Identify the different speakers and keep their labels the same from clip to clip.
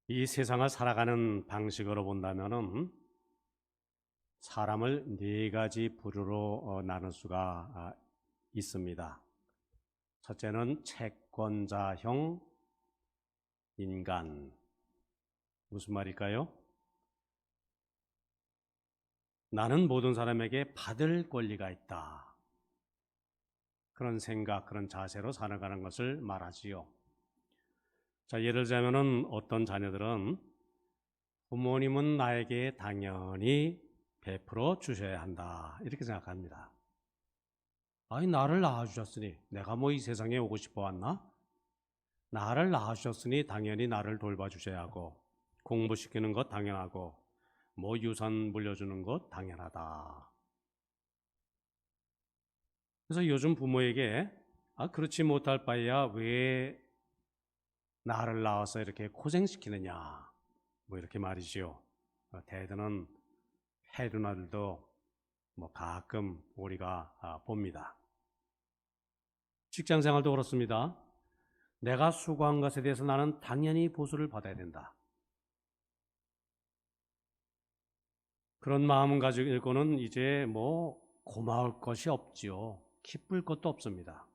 Speaker 1: 이 세상을 살아가는 방식으로 본다면은 사람을 네 가지 부류로 나눌 수가 있습니다. 첫째는 채권자형 인간. 무슨 말일까요? 나는 모든 사람에게 받을 권리가 있다. 그런 생각, 그런 자세로 살아가는 것을 말하지요. 자, 예를 들자면은 어떤 자녀들은 부모님은 나에게 당연히 베풀어 주셔야 한다. 이렇게 생각합니다. 아니, 나를 낳아주셨으니 내가 뭐 이 세상에 오고 싶어 왔나? 나를 낳아주셨으니 당연히 나를 돌봐주셔야 하고 공부시키는 것 당연하고 뭐 유산 물려주는 것 당연하다. 그래서 요즘 부모에게 그렇지 못할 바에야 왜 나를 낳아서 이렇게 고생시키느냐 뭐 이렇게 말이지요. 대드는 해류나들도 뭐 가끔 우리가 봅니다. 직장 생활도 그렇습니다. 내가 수고한 것에 대해서 나는 당연히 보수를 받아야 된다. 그런 마음을 가지고는 이제 뭐 고마울 것이 없지요. 기쁠 것도 없습니다.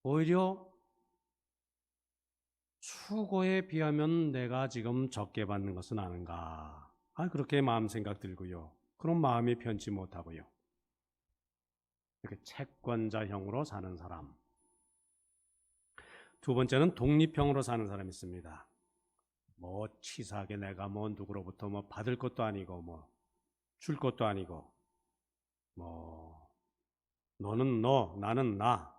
Speaker 1: 오히려 수고에 비하면 내가 지금 적게 받는 것은 아닌가. 그렇게 마음 생각 들고요. 그런 마음이 편치 못하고요. 이렇게 채권자형으로 사는 사람. 두 번째는 독립형으로 사는 사람이 있습니다. 뭐 치사하게 내가 뭐 누구로부터 뭐 받을 것도 아니고 뭐 줄 것도 아니고 뭐 너는 너, 나는 나.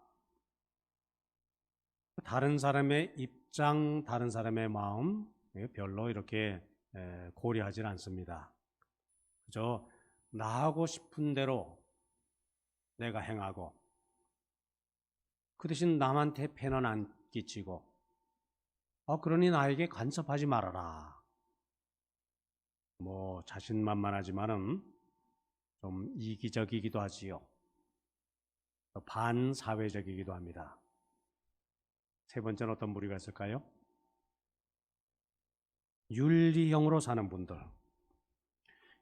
Speaker 1: 다른 사람의 입장, 다른 사람의 마음 별로 이렇게 고려하지 않습니다. 그저 나하고 싶은 대로 내가 행하고 그 대신 남한테 폐는 안 끼치고 그러니 나에게 간섭하지 말아라. 뭐 자신만만하지만은 좀 이기적이기도 하지요. 반사회적이기도 합니다. 세 번째는 어떤 무리가 있을까요? 윤리형으로 사는 분들.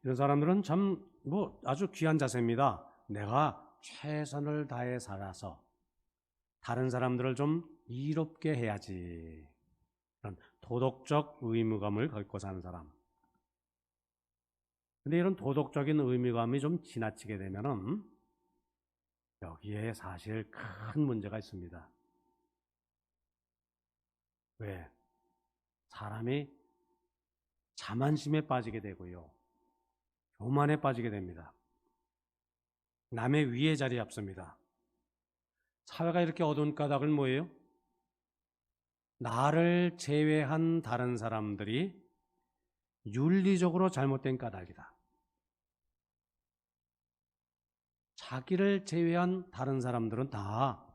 Speaker 1: 이런 사람들은 참 뭐 아주 귀한 자세입니다. 내가 최선을 다해 살아서 다른 사람들을 좀 이롭게 해야지. 그런 도덕적 의무감을 갖고 사는 사람. 근데 이런 도덕적인 의무감이 좀 지나치게 되면은 여기에 사실 큰 문제가 있습니다. 왜? 사람이 자만심에 빠지게 되고요. 교만에 빠지게 됩니다. 남의 위에 자리 잡습니다. 사회가 이렇게 어두운 까닭을 뭐예요? 나를 제외한 다른 사람들이 윤리적으로 잘못된 까닭이다. 자기를 제외한 다른 사람들은 다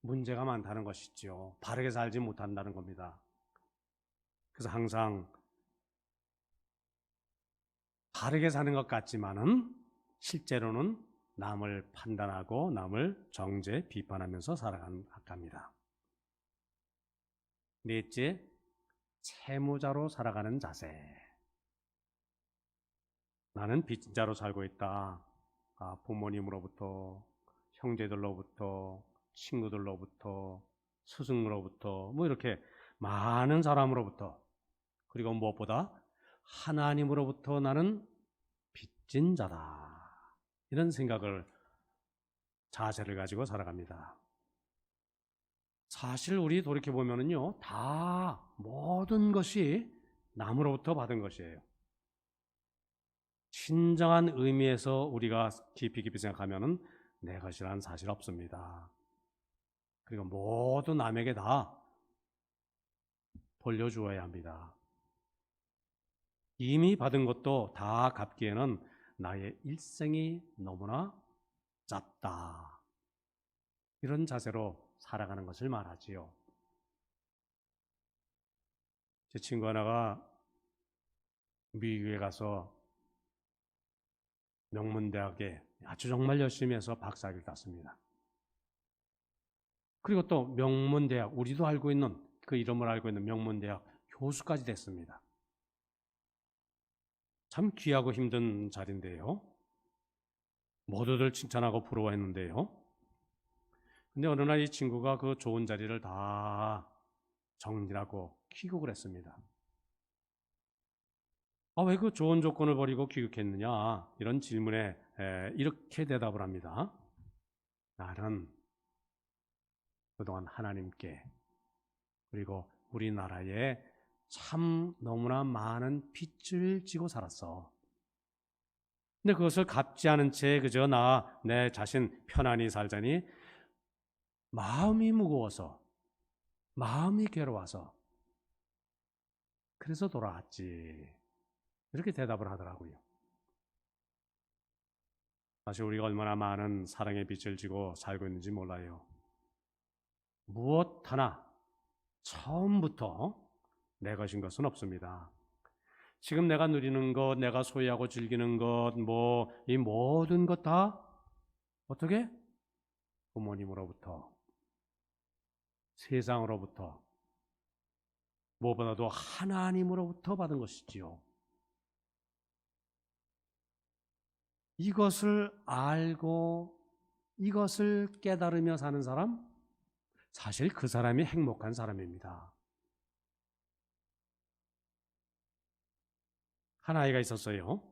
Speaker 1: 문제가 많다는 것이죠. 바르게 살지 못한다는 겁니다. 그래서 항상 바르게 사는 것 같지만은 실제로는 남을 판단하고 남을 정죄, 비판하면서 살아갑니다. 넷째, 채무자로 살아가는 자세. 나는 빚진 자로 살고 있다. 부모님으로부터, 형제들로부터, 친구들로부터, 스승으로부터, 뭐 이렇게 많은 사람으로부터, 그리고 무엇보다 하나님으로부터 나는 빚진 자다. 이런 생각을, 자세를 가지고 살아갑니다. 사실 우리 돌이켜보면요, 다 모든 것이 남으로부터 받은 것이에요. 진정한 의미에서 우리가 깊이 생각하면은 내 것이라는 사실 없습니다. 그리고 모두 남에게 다 돌려주어야 합니다. 이미 받은 것도 다 갚기에는 나의 일생이 너무나 짧다. 이런 자세로 살아가는 것을 말하지요. 제 친구 하나가 미국에 가서 명문대학에 아주 정말 열심히 해서 박사학위를 땄습니다. 그리고 또 명문대학, 우리도 알고 있는 그 이름을 알고 있는 명문대학 교수까지 됐습니다. 참 귀하고 힘든 자리인데요. 모두들 칭찬하고 부러워했는데요. 근데 어느 날 이 친구가 그 좋은 자리를 다 정리하고 귀국을 했습니다. 왜 그 좋은 조건을 버리고 귀국했느냐? 이런 질문에 이렇게 대답을 합니다. 나는 그동안 하나님께 그리고 우리나라에 참 너무나 많은 빚을 지고 살았어. 근데 그것을 갚지 않은 채 그저 내 자신 편안히 살자니 마음이 무거워서, 마음이 괴로워서 그래서 돌아왔지. 이렇게 대답을 하더라고요. 사실 우리가 얼마나 많은 사랑의 빚을 지고 살고 있는지 몰라요. 무엇 하나 처음부터 내 것인 것은 없습니다. 지금 내가 누리는 것, 내가 소유하고 즐기는 것, 이 모든 것 다 어떻게? 부모님으로부터, 세상으로부터, 무엇보다도 하나님으로부터 받은 것이지요. 이것을 알고 이것을 깨달으며 사는 사람, 사실 그 사람이 행복한 사람입니다. 한 아이가 있었어요.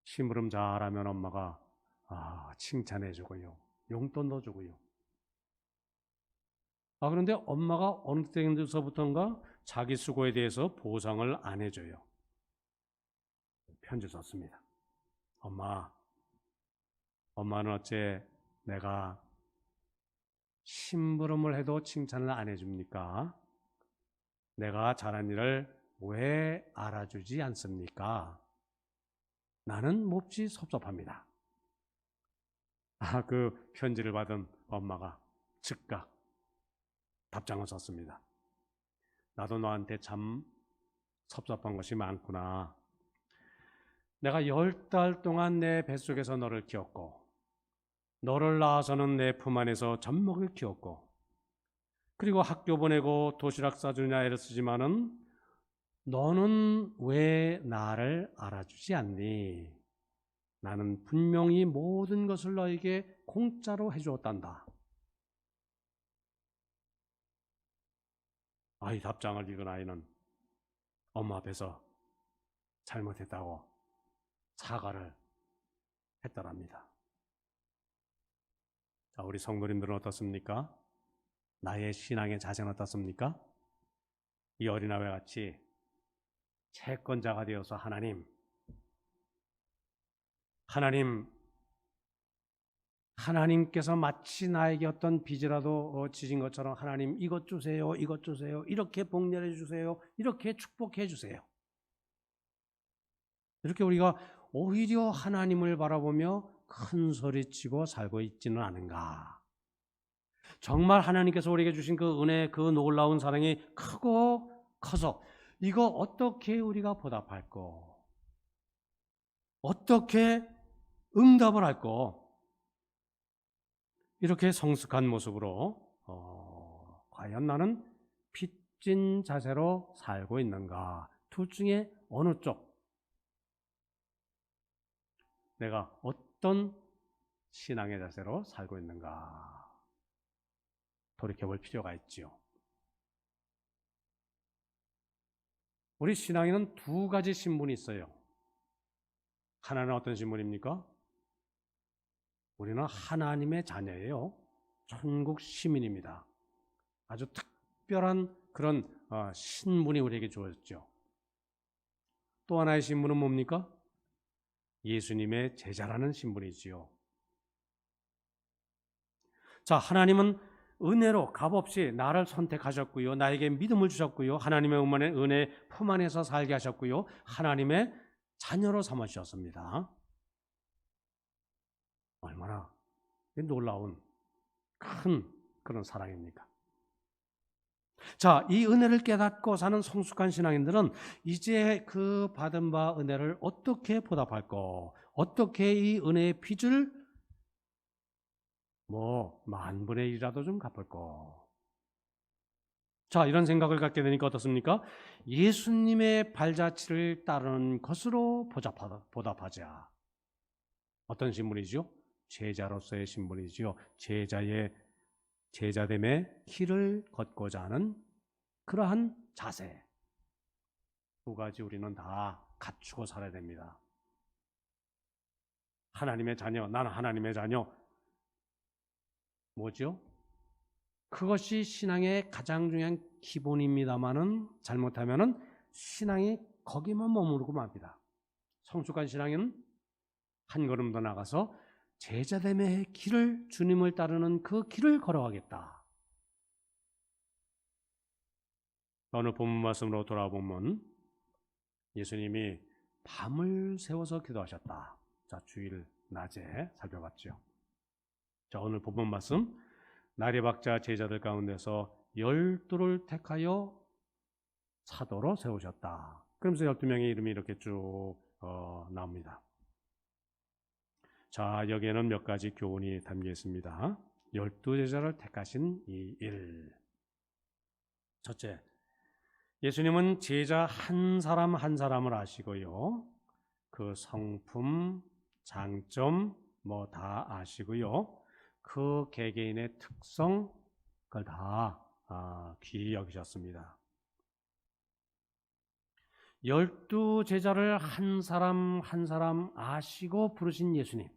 Speaker 1: 심부름 잘하면 엄마가 칭찬해주고요, 용돈도 주고요. 그런데 엄마가 어느 때서부터인가 자기 수고에 대해서 보상을 안 해줘요. 편지 썼습니다. 엄마는 어째 내가 심부름을 해도 칭찬을 안 해줍니까? 내가 잘한 일을 왜 알아주지 않습니까? 나는 몹시 섭섭합니다. 그 편지를 받은 엄마가 즉각 답장을 썼습니다. 나도 너한테 참 섭섭한 것이 많구나. 내가 10달 동안 내 뱃속에서 너를 키웠고, 너를 낳아서는 내 품 안에서 젖먹을 키웠고, 그리고 학교 보내고 도시락 싸주냐 애를 쓰지만은 너는 왜 나를 알아주지 않니? 나는 분명히 모든 것을 너에게 공짜로 해주었단다. 이 답장을 읽은 아이는 엄마 앞에서 잘못했다고 사과를 했더랍니다. 자, 우리 성도님들은 어떻습니까? 나의 신앙의 자세는 어떻습니까? 이 어린아이와 같이 채권자가 되어서 하나님께서 마치 나에게 어떤 빚이라도 지신 것처럼 하나님 이것 주세요, 이것 주세요, 이렇게 복렬해 주세요, 이렇게 축복해 주세요. 이렇게 우리가 오히려 하나님을 바라보며 큰 소리치고 살고 있지는 않은가? 정말 하나님께서 우리에게 주신 그 은혜, 그 놀라운 사랑이 크고 커서 이거 어떻게 우리가 보답할까? 어떻게 응답을 할까? 이렇게 성숙한 모습으로 과연 나는 빚진 자세로 살고 있는가? 둘 중에 어느 쪽? 내가 어떤 신앙의 자세로 살고 있는가? 돌이켜볼 필요가 있지요. 우리 신앙에는 두 가지 신분이 있어요. 하나는 어떤 신분입니까? 우리는 하나님의 자녀예요. 천국 시민입니다. 아주 특별한 그런 신분이 우리에게 주어졌죠. 또 하나의 신분은 뭡니까? 예수님의 제자라는 신분이지요. 자, 하나님은 은혜로 값없이 나를 선택하셨고요. 나에게 믿음을 주셨고요. 하나님의 은혜 품 안에서 살게 하셨고요. 하나님의 자녀로 삼으셨습니다. 얼마나 놀라운 큰 그런 사랑입니까? 자, 이 은혜를 깨닫고 사는 성숙한 신앙인들은 이제 그 받은 바 은혜를 어떻게 보답할까? 어떻게 이 은혜의 빚을 만분의 1이라도 좀 갚을까? 자, 이런 생각을 갖게 되니까 어떻습니까? 예수님의 발자취를 따르는 것으로 보답하자. 어떤 신분이죠? 제자로서의 신분이지요. 제자됨의 길을 걷고자 하는 그러한 자세. 두 가지 우리는 다 갖추고 살아야 됩니다. 하나님의 자녀, 나는 하나님의 자녀. 뭐죠? 그것이 신앙의 가장 중요한 기본입니다만은 잘못하면은 신앙이 거기만 머무르고 맙니다. 성숙한 신앙은 한 걸음 더 나가서 제자됨의 길을, 주님을 따르는 그 길을 걸어가겠다. 오늘 본문 말씀으로 돌아보면 예수님이 밤을 새워서 기도하셨다. 자, 주일 낮에 살펴봤죠. 자, 오늘 본문 말씀, 나리 박자 제자들 가운데서 12를 택하여 사도로 세우셨다. 그러면서 12명의 이름이 이렇게 쭉 나옵니다. 자, 여기에는 몇 가지 교훈이 담겨 있습니다. 12제자를 택하신 이 일. 첫째, 예수님은 제자 한 사람 한 사람을 아시고요. 그 성품, 장점 뭐 다 아시고요. 그 개개인의 특성 그걸 다 귀히 여기셨습니다. 12제자를 한 사람 한 사람 아시고 부르신 예수님.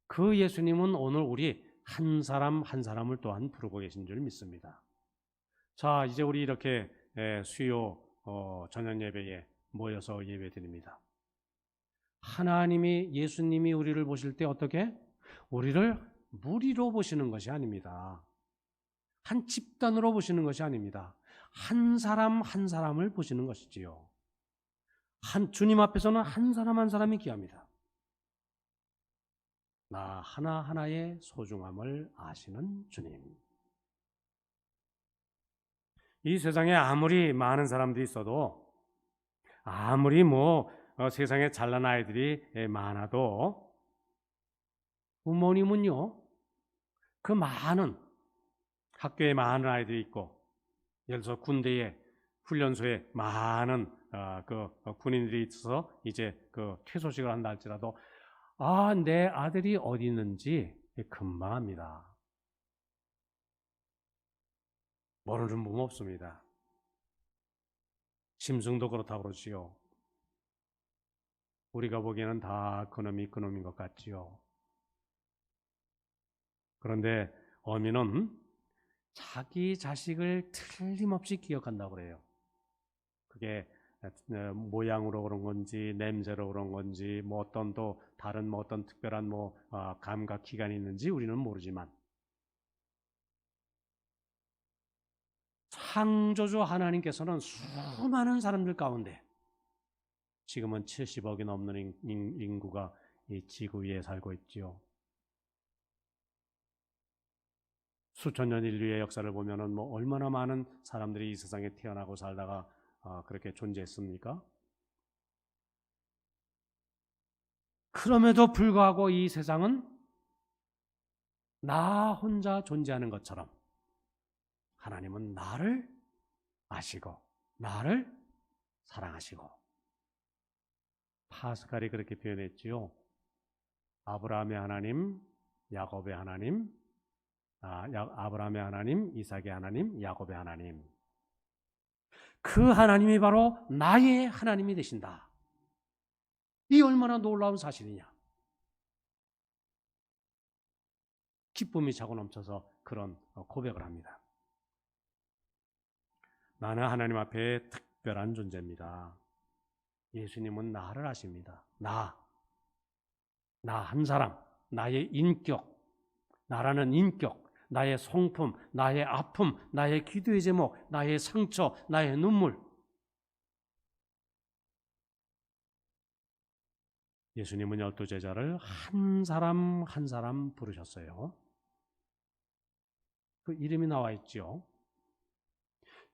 Speaker 1: 그 예수님은 오늘 우리 한 사람 한 사람을 또한 부르고 계신 줄 믿습니다. 자, 이제 우리 이렇게 수요 저녁 예배에 모여서 예배 드립니다. 하나님이, 예수님이 우리를 보실 때 어떻게? 우리를 무리로 보시는 것이 아닙니다. 한 집단으로 보시는 것이 아닙니다. 한 사람 한 사람을 보시는 것이지요. 주님 앞에서는 한 사람 한 사람이 귀합니다. 나 하나하나의 소중함을 아시는 주님. 이 세상에 아무리 많은 사람들이 있어도, 아무리 세상에 잘난 아이들이 많아도, 부모님은요, 그 많은 학교에 많은 아이들이 있고, 예를 들어서 군대에, 훈련소에 많은 군인들이 있어서 이제 그 퇴소식을 한다 할지라도 내 아들이 어디 있는지 금방 합니다. 모르는 분 없습니다. 심승도 그렇다고 그러지요. 우리가 보기에는 다 그놈인 것 같지요. 그런데 어미는 자기 자식을 틀림없이 기억한다고 그래요. 그게 모양으로 그런 건지 냄새로 그런 건지 어떤 또 다른 어떤 특별한 감각 기관이 있는지 우리는 모르지만 창조주 하나님께서는 수많은 사람들 가운데 지금은 70억이 넘는 인구가 이 지구 위에 살고 있지요. 수천 년 인류의 역사를 보면은 얼마나 많은 사람들이 이 세상에 태어나고 살다가 그렇게 존재했습니까? 그럼에도 불구하고 이 세상은 나 혼자 존재하는 것처럼 하나님은 나를 아시고 나를 사랑하시고, 파스칼이 그렇게 표현했지요. 아브라함의 하나님, 야곱의 하나님, 아브라함의 하나님, 이삭의 하나님, 야곱의 하나님. 그 하나님이 바로 나의 하나님이 되신다. 이 얼마나 놀라운 사실이냐. 기쁨이 차고 넘쳐서 그런 고백을 합니다. 나는 하나님 앞에 특별한 존재입니다. 예수님은 나를 아십니다. 나 한 사람, 나의 인격, 나라는 인격, 나의 성품, 나의 아픔, 나의 기도의 제목, 나의 상처, 나의 눈물. 예수님은 12제자를 한 사람 한 사람 부르셨어요. 그 이름이 나와 있죠.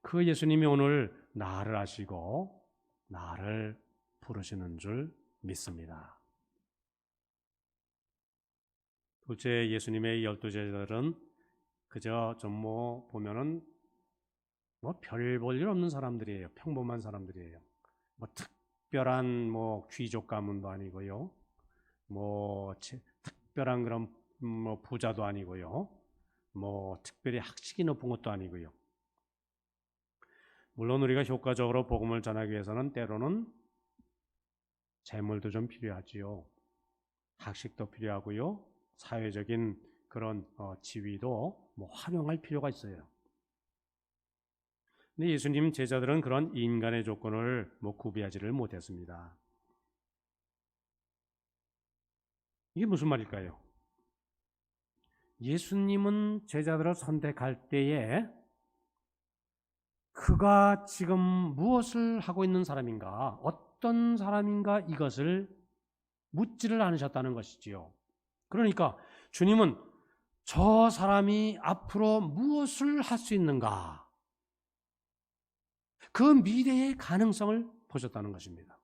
Speaker 1: 그 예수님이 오늘 나를 아시고 나를 부르시는 줄 믿습니다. 둘째, 예수님의 12제자들은 그저 좀 뭐 보면은 뭐 별 볼 일 없는 사람들이에요. 평범한 사람들이에요. 뭐 특별한 뭐 귀족 가문도 아니고요. 뭐 특별한 그런 뭐 부자도 아니고요. 뭐 특별히 학식이 높은 것도 아니고요. 물론 우리가 효과적으로 복음을 전하기 위해서는 때로는 재물도 좀 필요하지요. 학식도 필요하고요. 사회적인 그런 지위도 뭐 활용할 필요가 있어요. 근데 예수님 제자들은 그런 인간의 조건을 뭐 구비하지를 못했습니다. 이게 무슨 말일까요? 예수님은 제자들을 선택할 때에 그가 지금 무엇을 하고 있는 사람인가, 어떤 사람인가 이것을 묻지를 않으셨다는 것이지요. 그러니까 주님은 저 사람이 앞으로 무엇을 할 수 있는가, 그 미래의 가능성을 보셨다는 것입니다.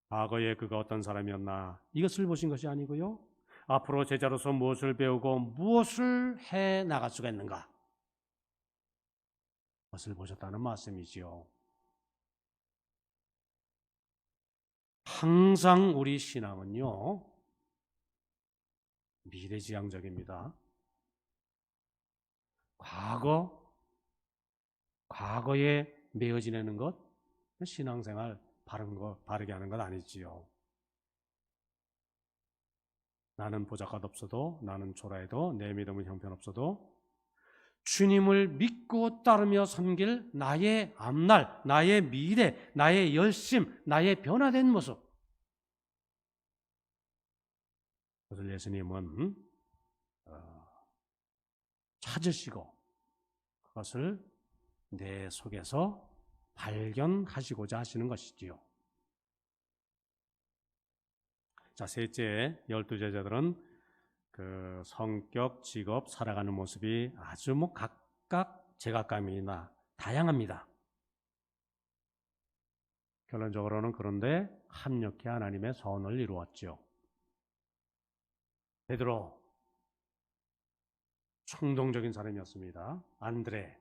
Speaker 1: 과거에 그가 어떤 사람이었나 이것을 보신 것이 아니고요. 앞으로 제자로서 무엇을 배우고 무엇을 해 나갈 수가 있는가, 그것을 보셨다는 말씀이지요. 항상 우리 신앙은요, 미래지향적입니다. 과거에 매어 지내는 것, 신앙생활 바르게 하는 것 아니지요. 나는 보잘것 없어도, 나는 초라해도, 내 믿음은 형편없어도 주님을 믿고 따르며 섬길 나의 앞날, 나의 미래, 나의 열심, 나의 변화된 모습, 그것을 예수님은 찾으시고 그것을 내 속에서 발견하시고자 하시는 것이지요. 자, 셋째, 12제자들은 그 성격, 직업, 살아가는 모습이 아주 뭐 각각 제각각이나 다양합니다. 결론적으로는 그런데 합력해 하나님의 선을 이루었죠. 베드로, 충동적인 사람이었습니다. 안드레,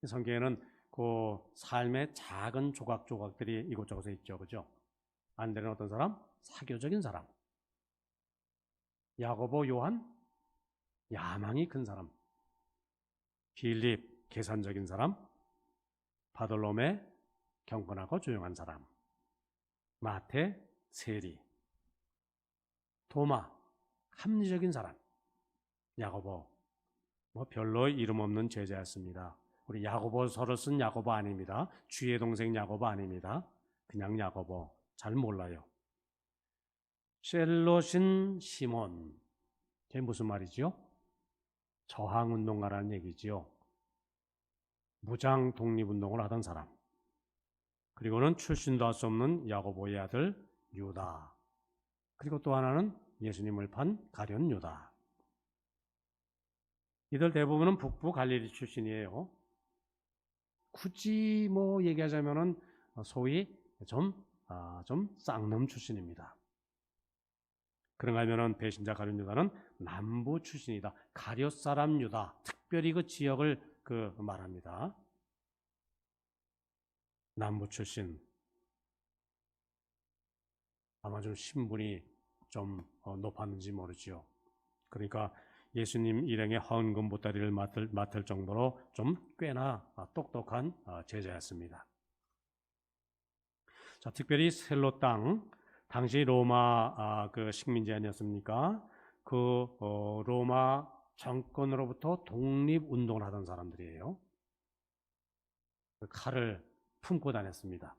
Speaker 1: 성경에는 그 삶의 작은 조각조각들이 이곳저곳에 있죠. 그죠? 안드레는 어떤 사람? 사교적인 사람. 야고보, 요한, 야망이 큰 사람. 빌립, 계산적인 사람. 바돌로메, 경건하고 조용한 사람. 마태, 세리. 도마, 합리적인 사람. 야고보, 뭐 별로 이름 없는 제자였습니다. 우리 야고보서를 쓴 야고보 아닙니다. 주의 동생 야고보 아닙니다. 그냥 야고보, 잘 몰라요. 셀롯인 시몬, 그게 무슨 말이죠? 저항운동가라는 얘기지요. 무장 독립운동을 하던 사람. 그리고는 출신도 할 수 없는 야고보의 아들 유다. 그리고 또 하나는 예수님을 판 가룟 유다. 이들 대부분은 북부 갈릴리 출신이에요. 굳이 뭐 얘기하자면은 소위 좀 쌍놈 출신입니다. 그런가 하면은 배신자 가룟 유다는 남부 출신이다. 가룟 사람 유다. 특별히 그 지역을 말합니다. 남부 출신. 아마 좀 신분이 좀 높았는지 모르지요. 그러니까 예수님 일행의 헌금 보따리를 맡을 정도로 좀 꽤나 똑똑한 제자였습니다. 자, 특별히 셀로 땅, 당시 로마 그 식민지 아니었습니까? 그 로마 정권으로부터 독립운동을 하던 사람들이에요. 그 칼을 품고 다녔습니다.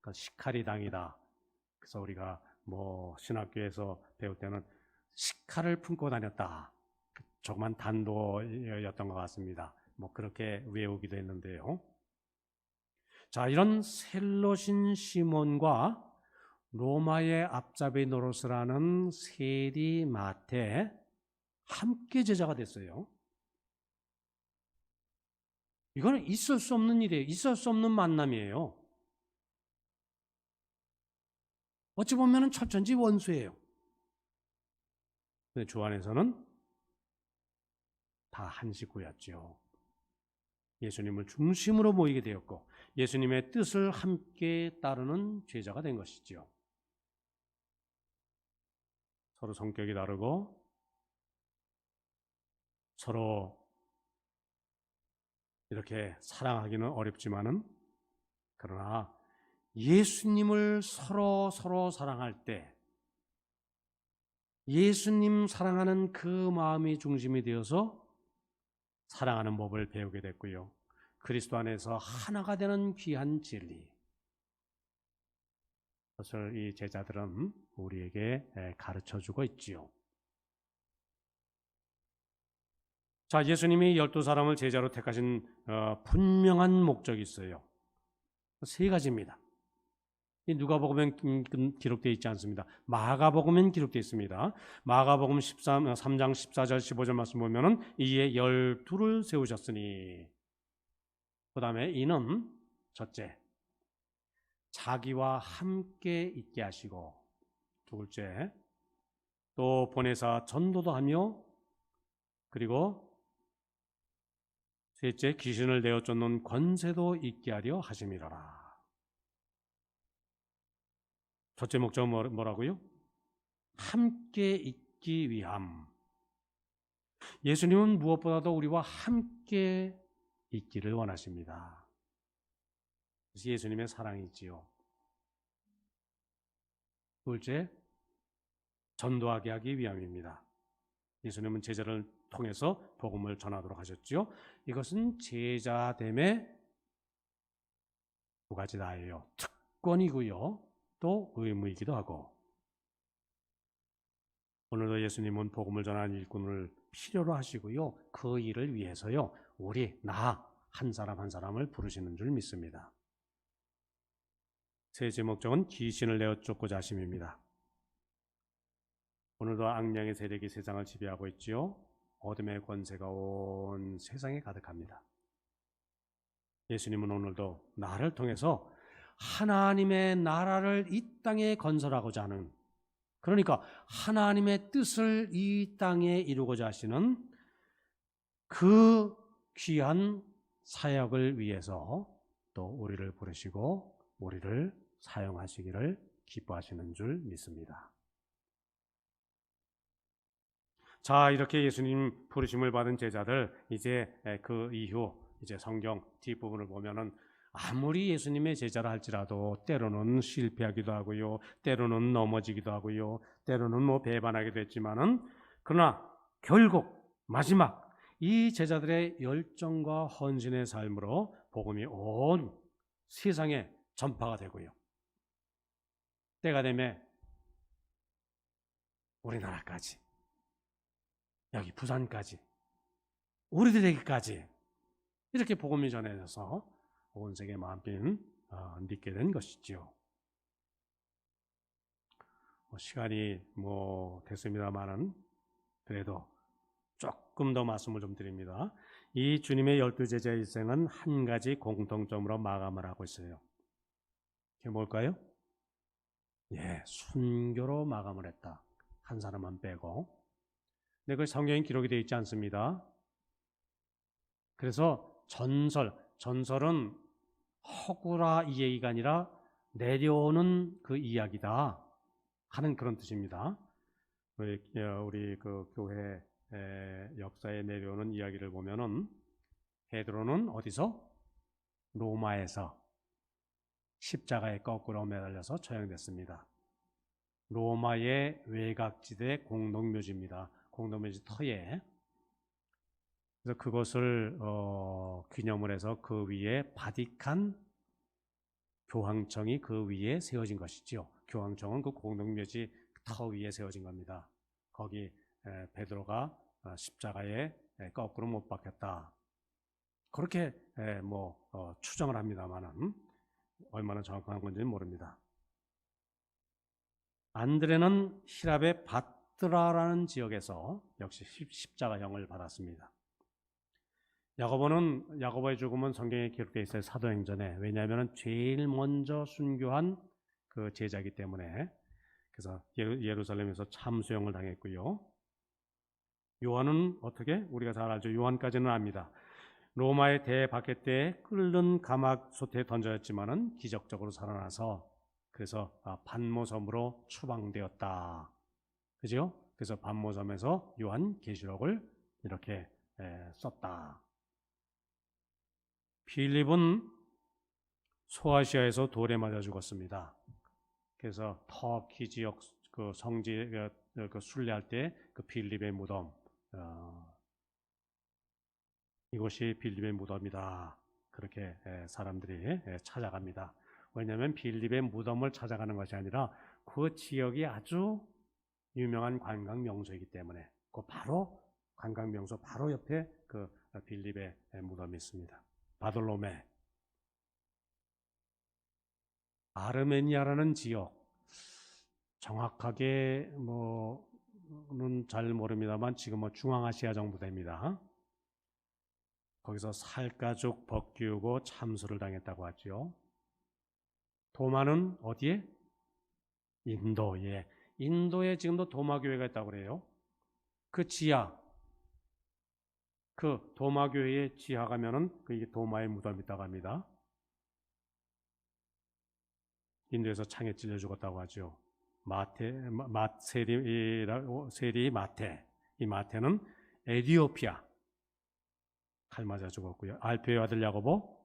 Speaker 1: 그 시카리 당이다. 그래서 우리가 뭐 신학교에서 배울 때는 시칼을 품고 다녔다. 조그만 단도였던 것 같습니다. 뭐 그렇게 외우기도 했는데요. 자, 이런 셀롯인 시몬과 로마의 앞잡이 노릇을 하는 세리 마태 함께 제자가 됐어요. 이거는 있을 수 없는 일이에요. 있을 수 없는 만남이에요. 어찌 보면 철천지 원수예요. 근데 주 안에서는 다 한 식구였죠. 예수님을 중심으로 모이게 되었고 예수님의 뜻을 함께 따르는 제자가 된 것이지요. 서로 성격이 다르고 서로 이렇게 사랑하기는 어렵지만은 그러나 예수님을 서로 사랑할 때 예수님 사랑하는 그 마음이 중심이 되어서 사랑하는 법을 배우게 됐고요. 그리스도 안에서 하나가 되는 귀한 진리. 그것을 이 제자들은 우리에게 가르쳐주고 있지요. 자, 예수님이 12사람을 제자로 택하신 분명한 목적이 있어요. 세 가지입니다. 누가복음엔 기록되어 있지 않습니다. 마가복음엔 기록되어 있습니다. 마가복음 3장 14절 15절 말씀 보면은 이에 12를 세우셨으니 그 다음에 이는 첫째 자기와 함께 있게 하시고 둘째 또 보내사 전도도 하며 그리고 셋째 귀신을 내어 쫓는 권세도 있게 하려 하심이로라. 첫째 목적은 뭐라고요? 함께 있기 위함. 예수님은 무엇보다도 우리와 함께 있기를 원하십니다. 그것이 예수님의 사랑이지요. 둘째, 전도하게 하기 위함입니다. 예수님은 제자를 통해서 복음을 전하도록 하셨지요. 이것은 제자됨의 두 가지 다예요. 특권이고요. 또 의무이기도 하고 오늘도 예수님은 복음을 전하는 일꾼을 필요로 하시고요. 그 일을 위해서요. 나 한 사람 한 사람을 부르시는 줄 믿습니다. 셋째 목적은 귀신을 내어 쫓고자 하심입니다. 오늘도 악령의 세력이 세상을 지배하고 있지요. 어둠의 권세가 온 세상에 가득합니다. 예수님은 오늘도 나를 통해서 하나님의 나라를 이 땅에 건설하고자 하는 그러니까 하나님의 뜻을 이 땅에 이루고자 하시는 그 귀한 사역을 위해서 또 우리를 부르시고 우리를 사용하시기를 기뻐하시는 줄 믿습니다. 자, 이렇게 예수님 부르심을 받은 제자들 이제 그 이후 이제 성경 뒷부분을 보면은 아무리 예수님의 제자라 할지라도 때로는 실패하기도 하고요. 때로는 넘어지기도 하고요. 때로는 배반하기도 했지만은 그러나 결국 마지막 이 제자들의 열정과 헌신의 삶으로 복음이 온 세상에 전파가 되고요. 때가 되면 우리나라까지 여기 부산까지 우리들에게까지 이렇게 복음이 전해져서 온 세계 만민 믿게 된 것이지요. 시간이 됐습니다만은 그래도 조금 더 말씀을 좀 드립니다. 이 주님의 12제자의 일생은 한 가지 공통점으로 마감을 하고 있어요. 그게 뭘까요? 순교로 마감을 했다. 한 사람만 빼고. 근데 그 성경에 기록이 되어 있지 않습니다. 그래서 전설은 허구라 이 얘기가 아니라 내려오는 그 이야기다 하는 그런 뜻입니다. 우리 그 교회 역사에 내려오는 이야기를 보면은 베드로는 어디서? 로마에서 십자가에 거꾸로 매달려서 처형됐습니다. 로마의 외곽지대 공동묘지입니다. 공동묘지 터에. 그래서 그것을 기념을 해서 그 위에 바티칸 교황청이 그 위에 세워진 것이지요. 교황청은 그 공동묘지 터 위에 세워진 겁니다. 거기 베드로가 십자가에 거꾸로 못 박혔다. 그렇게 추정을 합니다만은 얼마나 정확한 건지는 모릅니다. 안드레는 히랍의 바트라라는 지역에서 역시 십자가형을 받았습니다. 야고보의 죽음은 성경에 기록되어 있어요. 사도행전에. 왜냐하면 제일 먼저 순교한 그 제자이기 때문에. 그래서 예루살렘에서 참수형을 당했고요. 요한은 어떻게? 우리가 잘 알죠. 요한까지는 압니다. 로마의 대박해 때에 끓는 가마솥에 던져졌지만은 기적적으로 살아나서 그래서 반모섬으로 추방되었다. 그죠? 그래서 반모섬에서 요한계시록을 이렇게 썼다. 필립은 소아시아에서 돌에 맞아 죽었습니다. 그래서 터키 지역 그 성지 그 순례할 때 그 필립의 무덤 이곳이 필립의 무덤이다. 그렇게 사람들이 찾아갑니다. 왜냐하면 필립의 무덤을 찾아가는 것이 아니라 그 지역이 아주 유명한 관광 명소이기 때문에 그 바로 관광 명소 바로 옆에 그 필립의 무덤이 있습니다. 바돌로메. 아르메니아라는 지역 정확하게 뭐는 잘 모릅니다만 지금 중앙아시아 정도 됩니다. 거기서 살가죽 벗기우고 참수를 당했다고 하죠. 도마는 어디에? 인도에. 인도에 지금도 도마교회가 있다고 그래요. 그 지하, 그 도마교회의 지하 가면은 그게 도마의 무덤이 있다고 합니다. 인도에서 창에 찔려 죽었다고 하죠. 세리 마테. 이 마테는 에티오피아 칼 맞아 죽었고요. 알페의 아들 야고보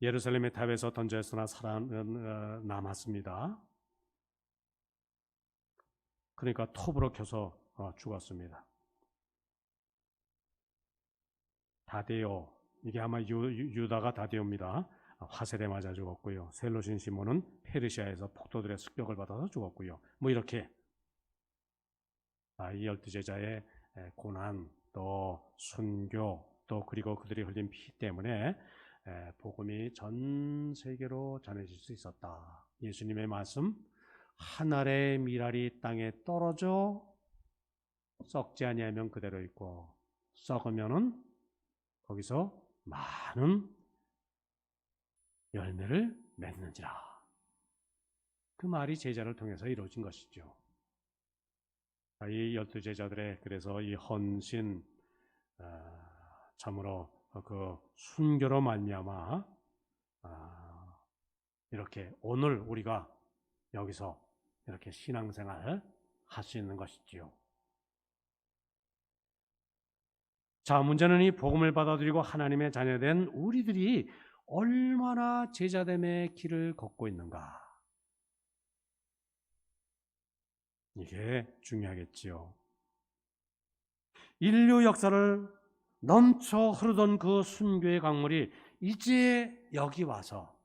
Speaker 1: 예루살렘의 탑에서 던졌으나 남았습니다. 그러니까 톱으로 켜서 죽었습니다. 다데오, 이게 아마 유다가 다데오입니다. 화살에 맞아 죽었고요. 셀로신 시몬은 페르시아에서 폭도들의 습격을 받아서 죽었고요. 뭐 이렇게 이 12제자의 고난, 또 순교, 또 그리고 그들이 흘린 피 때문에 복음이 전 세계로 전해질 수 있었다. 예수님의 말씀, 한 알의 밀알이 땅에 떨어져 썩지 아니하면 그대로 있고 썩으면은 거기서 많은 열매를 맺는지라. 그 말이 제자를 통해서 이루어진 것이죠. 이 12제자들의 그래서 이 헌신 참으로 그 순교로 말미암아 이렇게 오늘 우리가 여기서 이렇게 신앙생활 할 수 있는 것이지요. 자, 문제는 이 복음을 받아들이고 하나님의 자녀된 우리들이 얼마나 제자됨의 길을 걷고 있는가. 이게 중요하겠지요. 인류 역사를 넘쳐 흐르던 그 순교의 강물이 이제 여기 와서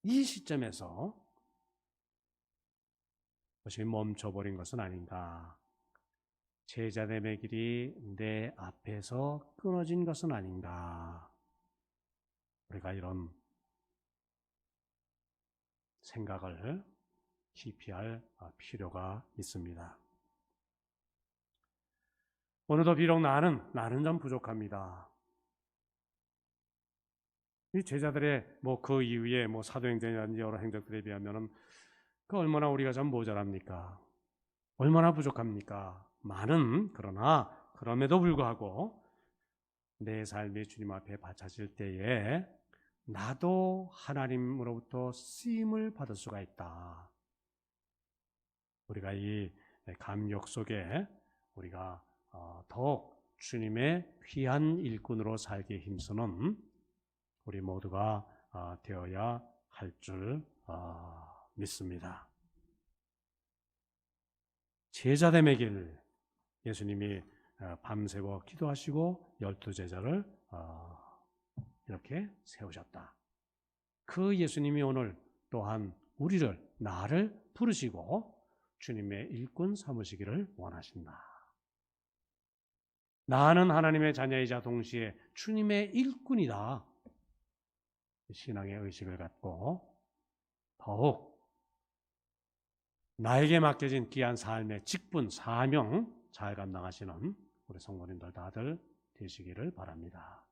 Speaker 1: 이 시점에서 그것이 멈춰버린 것은 아닌가. 제자됨의 길이 내 앞에서 끊어진 것은 아닌가. 우리가 이런 생각을 깊이 할 필요가 있습니다. 오늘도 비록 나는 좀 부족합니다. 이 제자들의 그 이후에 사도행전이라든지 여러 행적들에 비하면은 그 얼마나 우리가 좀 모자랍니까? 얼마나 부족합니까? 그러나 그럼에도 불구하고 내 삶이 주님 앞에 바쳐질 때에 나도 하나님으로부터 쓰임을 받을 수가 있다. 우리가 이 감격 속에 우리가 더욱 주님의 귀한 일꾼으로 살기 힘쓰는 우리 모두가 되어야 할 줄 믿습니다. 제자됨의 길, 예수님이 밤새워 기도하시고 12제자를 이렇게 세우셨다. 그 예수님이 오늘 또한 나를 부르시고 주님의 일꾼 삼으시기를 원하신다. 나는 하나님의 자녀이자 동시에 주님의 일꾼이다. 신앙의 의식을 갖고 더욱 나에게 맡겨진 귀한 삶의 직분, 사명 잘 감당하시는 우리 성도님들 다들 되시기를 바랍니다.